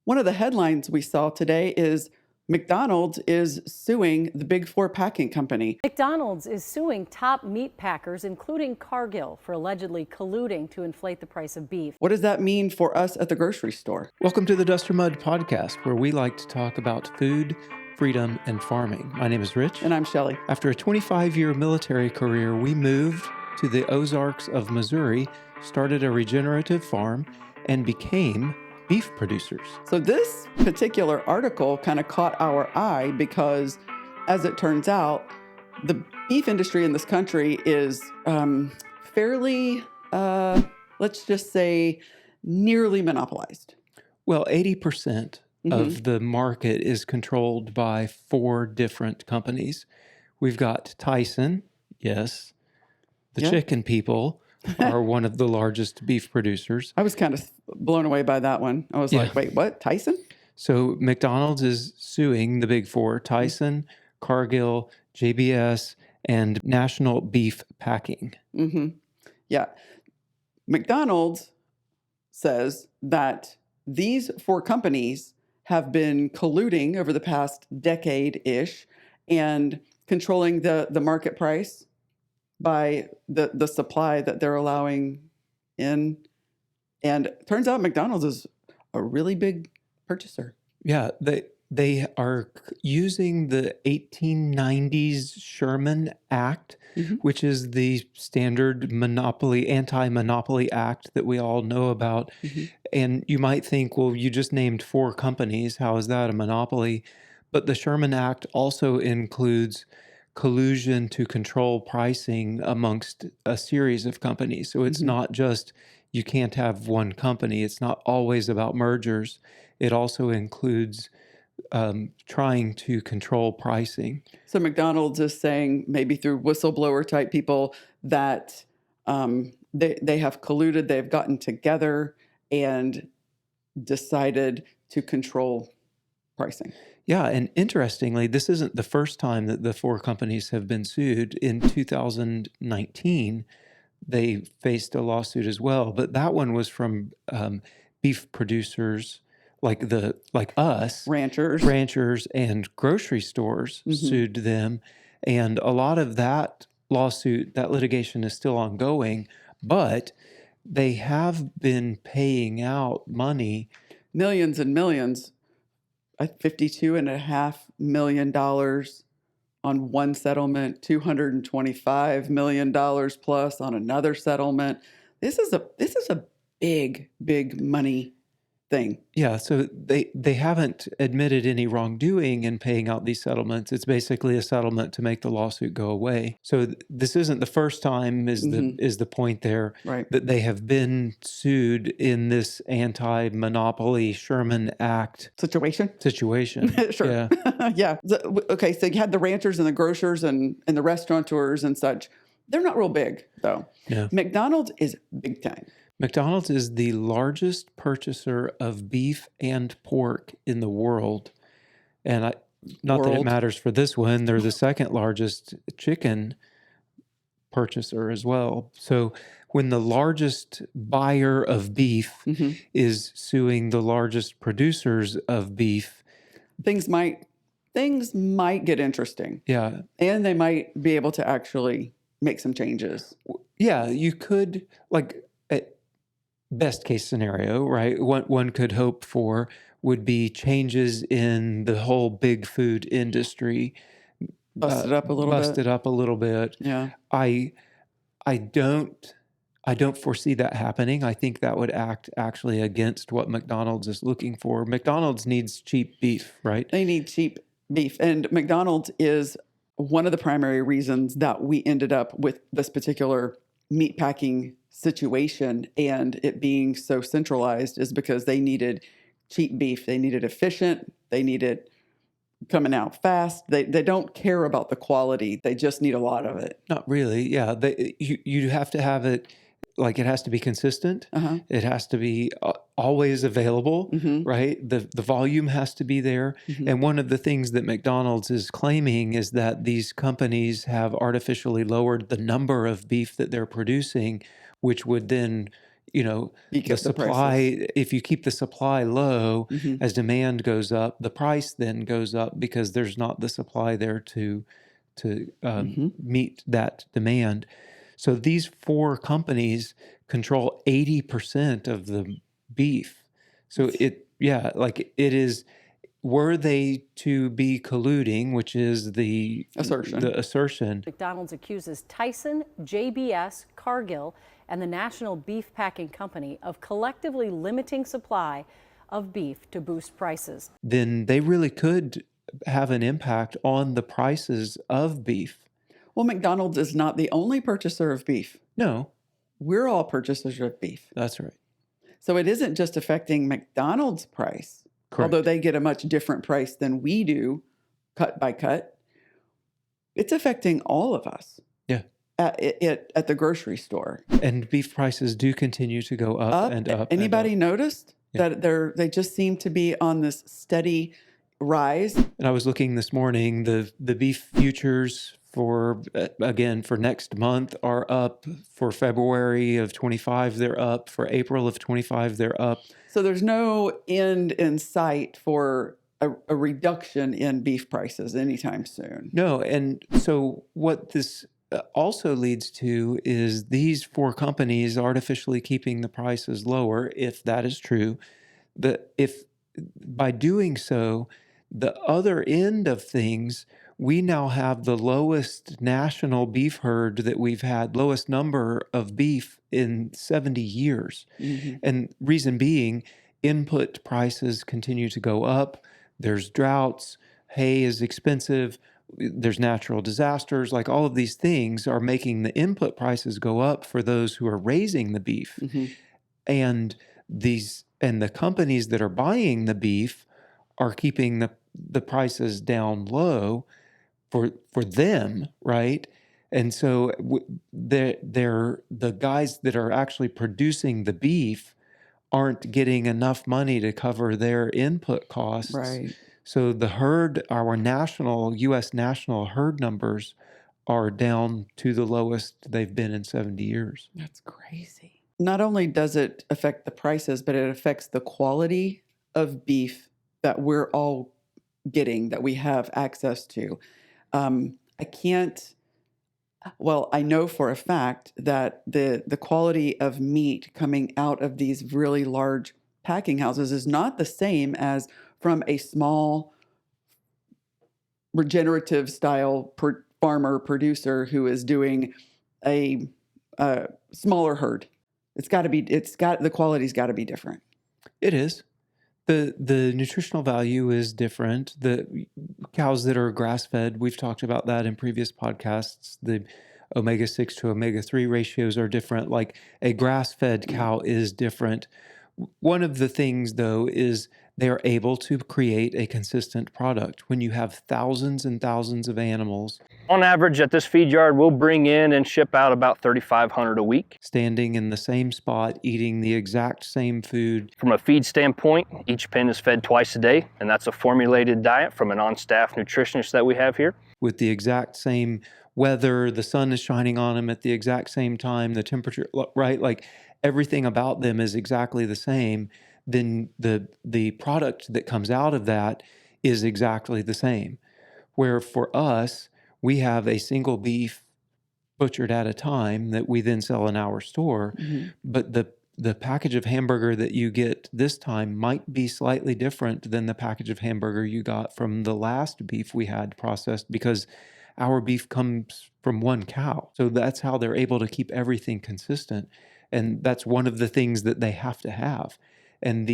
One of the headlines we saw today is McDonald's is suing the Big Four packing company. McDonald's is suing top meat packers, including Cargill, for allegedly colluding to inflate the price of beef. What does that mean for us at the grocery store? Welcome to the Dust or Mud podcast, where we like to talk about food, freedom, and farming. My name is Rich. And I'm Shelley. After a 25-year military career, we moved to the Ozarks of Missouri, started a regenerative farm, and became beef producers. So this particular article kind of caught our eye because, as it turns out, the beef industry in this country is fairly, let's just say, nearly monopolized. Well, 80% of the market is controlled by 4 different companies. We've got Tyson, yes, the chicken people are one of the largest beef producers. I was kind of blown away by that one. I was like, wait, what? Tyson? So McDonald's is suing the Big Four, Tyson, Cargill, JBS, and National Beef Packing. Yeah. McDonald's says that these 4 companies have been colluding over the past decade-ish and controlling the market price by the supply that they're allowing in. And turns out McDonald's is a really big purchaser. Yeah, they are using the 1890s Sherman Act, which is the standard anti-monopoly act that we all know about. And you might think, well, you just named 4 companies. How is that a monopoly? But the Sherman Act also includes collusion to control pricing amongst a series of companies. So it's not just you can't have one company. It's not always about mergers. It also includes trying to control pricing. So McDonald's is saying, maybe through whistleblower type people, that they have colluded, they've gotten together and decided to control pricing. Yeah, and interestingly, this isn't the first time that the 4 companies have been sued. In 2019, they faced a lawsuit as well, but that one was from beef producers like us, ranchers and grocery stores sued them, and a lot of that litigation is still ongoing, but they have been paying out money, millions and millions. $52.5 million on one settlement, $225 million plus on another settlement. This is a big money thing. Yeah, so they haven't admitted any wrongdoing in paying out these settlements. It's basically a settlement to make the lawsuit go away. So this isn't the first time is the point there, right, that they have been sued in this anti-monopoly Sherman Act situation. Sure. Yeah. Yeah. Okay, so you had the ranchers and the grocers and the restaurateurs and such. They're not real big, though. Yeah. McDonald's is big time. McDonald's is the largest purchaser of beef and pork in the world. And that it matters for this one, they're the second largest chicken purchaser as well. So when the largest buyer of beef is suing the largest producers of beef, things might get interesting. Yeah. And they might be able to actually make some changes. Yeah, you could, best case scenario, right? One could hope for would be changes in the whole big food industry. Busted up a little bit. Yeah. I don't foresee that happening. I think that would act actually against what McDonald's is looking for. McDonald's needs cheap beef, right? They need cheap beef. And McDonald's is one of the primary reasons that we ended up with this particular meatpacking situation and it being so centralized is because they needed cheap beef. They needed efficient. They needed coming out fast. They don't care about the quality. They just need a lot of it. Not really. Yeah. You have to have it, it has to be consistent. It has to be always available, right? The volume has to be there. And one of the things that McDonald's is claiming is that these companies have artificially lowered the number of beef that they're producing, which would then You the get the prices. supply, if you keep the supply low, Hmm. as demand goes up, the price then goes up because there's not the supply there to Hmm. meet that demand. So these four companies control 80% of the beef. So like it is, were they to be colluding, which is the Assertion. assertion. McDonald's accuses Tyson, JBS, Cargill, and the National Beef Packing Company of collectively limiting supply of beef to boost prices. Then they really could have an impact on the prices of beef. Well, McDonald's is not the only purchaser of beef. No, We're all purchasers of beef. that's right. So it isn't just affecting McDonald's price, although Correct. they get a much different price than we do, cut by cut. It's affecting all of us Yeah. at the grocery store. And beef prices do continue to go up and up. Anybody and up. noticed Yeah. that they just seem to be on this steady rise? And I was looking this morning, the beef futures for next month are up. For February of 25, they're up. For April of 25, they're up. So there's no end in sight for a reduction in beef prices anytime soon. No, and so what this also leads to is these four companies artificially keeping the prices lower, if that is true. If by doing so, the other end of things, we now have the lowest national beef herd that we've had, lowest number of beef in 70 years. Hmm. And reason being, input prices continue to go up. There's droughts, hay is expensive, there's natural disasters. Like all of these things are making the input prices go up for those who are raising the beef. Hmm. And the companies that are buying the beef are keeping the prices down low for them, right? And so they're the guys that are actually producing the beef aren't getting enough money to cover their input costs. Right. So the herd, our U.S. national herd numbers are down to the lowest they've been in 70 years. That's crazy. Not only does it affect the prices, but it affects the quality of beef that we're all getting, that we have access to. I know for a fact that the quality of meat coming out of these really large packing houses is not the same as from a small regenerative style farmer producer who is doing a smaller herd. The quality's got to be different. It is. The nutritional value is different. The cows that are grass-fed, we've talked about that in previous podcasts. The omega-6 to omega-3 ratios are different. Like a grass-fed cow is different. One of the things, though, is they're able to create a consistent product. When you have thousands and thousands of animals, on average at this feed yard, we'll bring in and ship out about 3,500 a week. standing in the same spot, eating the exact same food. From a feed standpoint, each pen is fed twice a day, and that's a formulated diet from an on-staff nutritionist that we have here. With the exact same weather, the sun is shining on them at the exact same time, the temperature, right? Like everything about them is exactly the same. Then the product that comes out of that is exactly the same. Where for us, we have a single beef butchered at a time that we then sell in our store. Mm-hmm. But the package of hamburger that you get this time might be slightly different than the package of hamburger you got from the last beef we had processed, because our beef comes from one cow. So that's how they're able to keep everything consistent. And that's one of the things that they have to have. And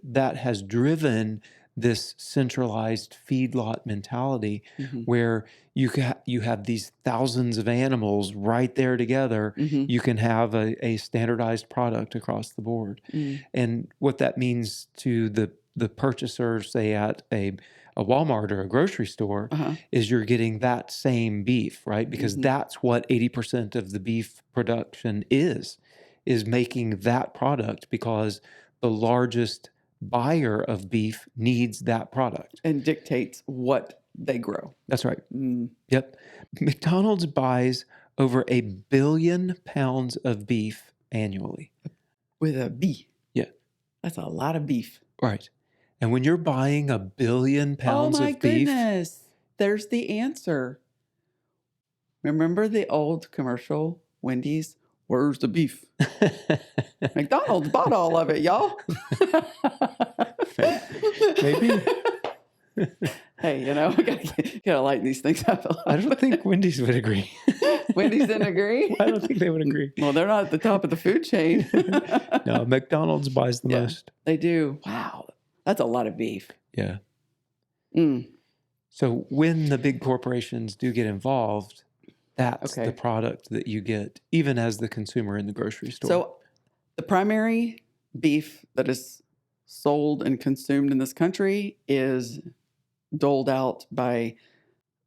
that has driven this centralized feedlot mentality, Mm-hmm. where you have these thousands of animals right there together. Mm-hmm. You can have a standardized product across the board. Mm. And what that means to the purchaser, say at a Walmart or a grocery store, Uh-huh. is you're getting that same beef, right? Because Mhm. that's what 80% of the beef production is making that product, because the largest buyer of beef needs that product. And dictates what they grow. That's right. Mm. Yep. McDonald's buys over 1 billion pounds of beef annually. with a B. Yeah. That's a lot of beef. Right. And when you're buying 1 billion pounds Oh my of beef, goodness. There's the answer. Remember the old commercial, Wendy's? Where's the beef? McDonald's bought all of it, y'all. maybe. Hey, we gotta lighten these things up a I little don't think Wendy's would agree. Wendy's didn't agree? I don't think they would agree. Well, they're not at the top of the food chain. No, McDonald's buys the most. They do. Wow. That's a lot of beef. Yeah. Mm. So when the big corporations do get involved, that's Okay. the product that you get, even as the consumer in the grocery store. So the primary beef that is sold and consumed in this country is doled out by,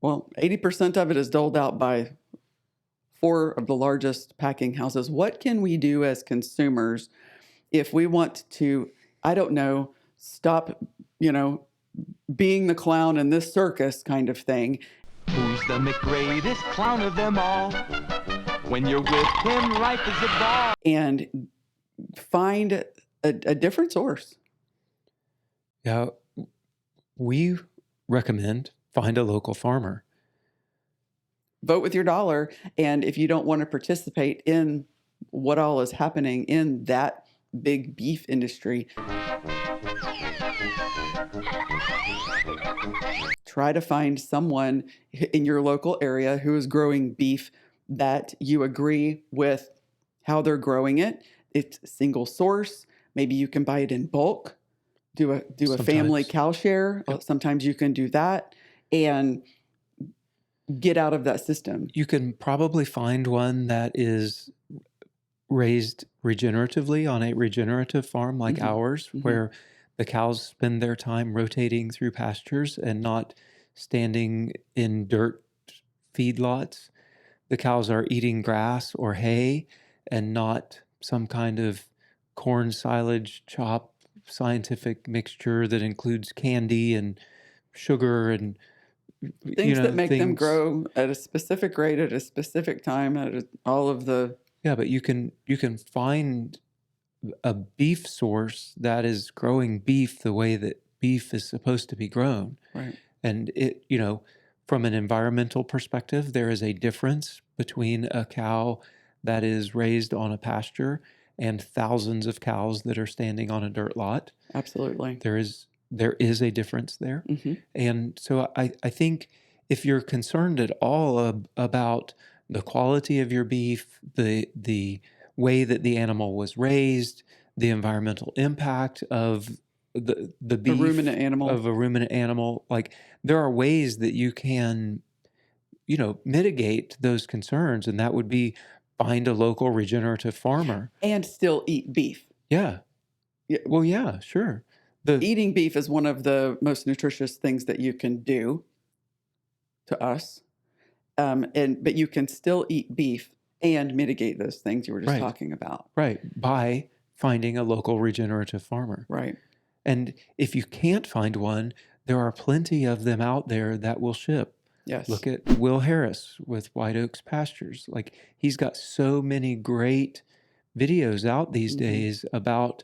80% of it is doled out by 4 of the largest packing houses. What can we do as consumers if we want to, I don't know, stop, being the clown in this circus kind of thing? Who's the greatest clown of them all? When you're with him, life is a ball. And find a different source. Yeah, we recommend find a local farmer. Vote with your dollar. And if you don't want to participate in what all is happening in that big beef industry, try to find someone in your local area who is growing beef that you agree with how they're growing it. It's single source. Maybe you can buy it in bulk. Do a family Sometimes. cow share. Yep. Sometimes you can do that and get out of that system. You can probably find one that is raised regeneratively on a regenerative farm like ours, where the cows spend their time rotating through pastures and not standing in dirt feedlots. The cows are eating grass or hay and not some kind of corn silage chop scientific mixture that includes candy and sugar and Things that make them things- grow at a specific rate at a specific time all of the Yeah, but you can find a beef source that is growing beef the way that beef is supposed to be grown. right. And from an environmental perspective, there is a difference between a cow that is raised on a pasture and thousands of cows that are standing on a dirt lot. Absolutely. There is a difference there. Mhm. And so I think if you're concerned at all about the quality of your beef, the way that the animal was raised, the environmental impact of the beef, ruminant animal. of a ruminant animal, like there are ways that you can, mitigate those concerns, and that would be find a local regenerative farmer. And still eat beef. Yeah. Yeah. Well, yeah, sure. Eating beef is one of the most nutritious things that you can do to us. But you can still eat beef and mitigate those things you were just Right. talking about. Right, by finding a local regenerative farmer. Right. And if you can't find one, there are plenty of them out there that will ship. Yes. Look at Will Harris with White Oaks Pastures. Like, he's got so many great videos out these days about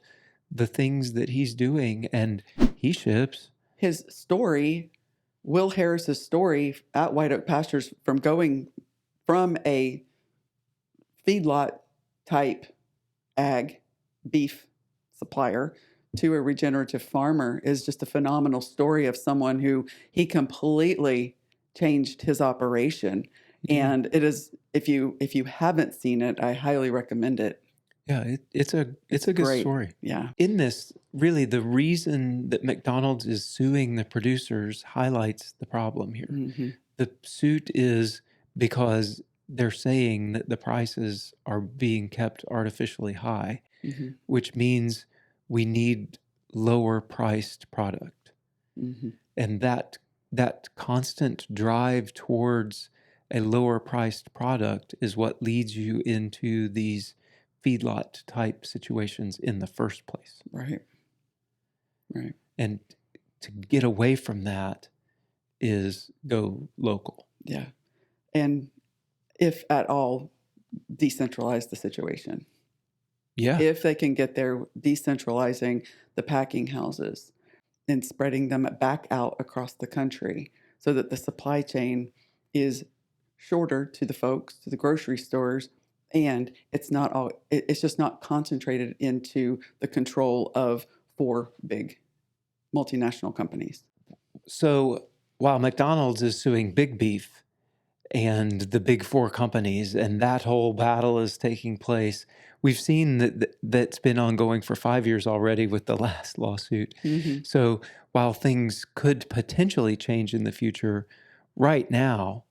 the things that he's doing, and he ships. His story, Will Harris's story at White Oak Pastures, from going from a feedlot type ag beef supplier to a regenerative farmer, is just a phenomenal story of someone who he completely changed his operation. And it is, if you haven't seen it, I highly recommend it. Yeah, it's a good great. story. Yeah. In this, really, the reason that McDonald's is suing the producers highlights the problem here. Mhm. The suit is because they're saying that the prices are being kept artificially high, Mhm. which means we need lower priced product. Mhm. And that constant drive towards a lower priced product is what leads you into these feedlot type situations in the first place. Right. Right. And to get away from that is go local. Yeah. And if at all, decentralize the situation. Yeah. if they can get there decentralizing the packing houses and spreading them back out across the country so that the supply chain is shorter to the folks, to the grocery stores, and it's just not concentrated into the control of 4 big multinational companies. So while McDonald's is suing Big Beef and the big 4 companies, and that whole battle is taking place, we've seen that's been ongoing for 5 years already with the last lawsuit. Mm-hmm. So while things could potentially change in the future, right now,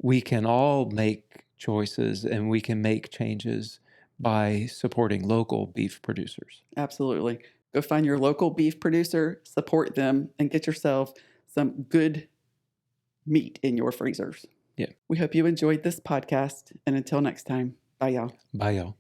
we can all make choices and we can make changes by supporting local beef producers. Absolutely. Go find your local beef producer, support them, and get yourself some good meat in your freezers. Yeah. We hope you enjoyed this podcast. And until next time, bye, y'all. Bye, y'all.